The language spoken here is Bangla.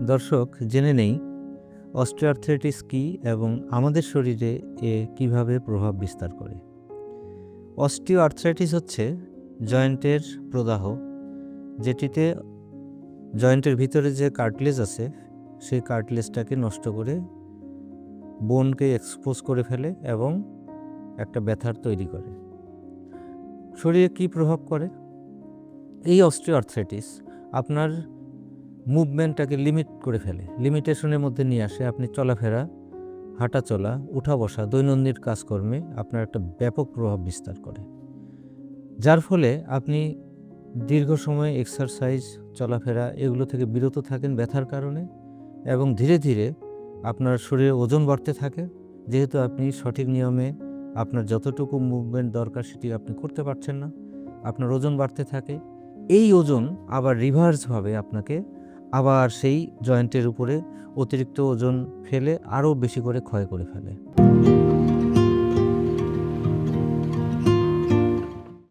দর্শক, জেনে নেই অস্টিওআর্থ্রাইটিস কী এবং আমাদের শরীরে এ কিভাবে প্রভাব বিস্তার করে। অস্টিওআর্থ্রাইটিস হচ্ছে জয়েন্টের প্রদাহ, যেটিতে জয়েন্টের ভিতরে যে কার্টিলেজ আছে সেই কার্টিলেজটাকে নষ্ট করে বোনকে এক্সপোজ করে ফেলে এবং একটা ব্যথার তৈরি করে। শরীরে কী প্রভাব করে? এই অস্টিওআর্থ্রাইটিস আপনার মুভমেন্টটাকে লিমিট করে ফেলে, লিমিটেশনের মধ্যে নিয়ে আসে। আপনি চলাফেরা, হাঁটা চলা, উঠা বসা, দৈনন্দিন কাজকর্মে আপনার একটা ব্যাপক প্রভাব বিস্তার করে, যার ফলে আপনি দীর্ঘ সময় এক্সারসাইজ, চলাফেরা এগুলো থেকে বিরত থাকেন ব্যথার কারণে, এবং ধীরে ধীরে আপনার শরীরে ওজন বাড়তে থাকে। যেহেতু আপনি সঠিক নিয়মে আপনার যতটুকু মুভমেন্ট দরকার সেটি আপনি করতে পারছেন না, আপনার ওজন বাড়তে থাকে। এই ওজন আবার রিভার্সভাবে আপনাকে আবার সেই জয়েন্টের উপরে অতিরিক্ত ওজন ফেলে আরও বেশি করে ক্ষয় করে ফেলে।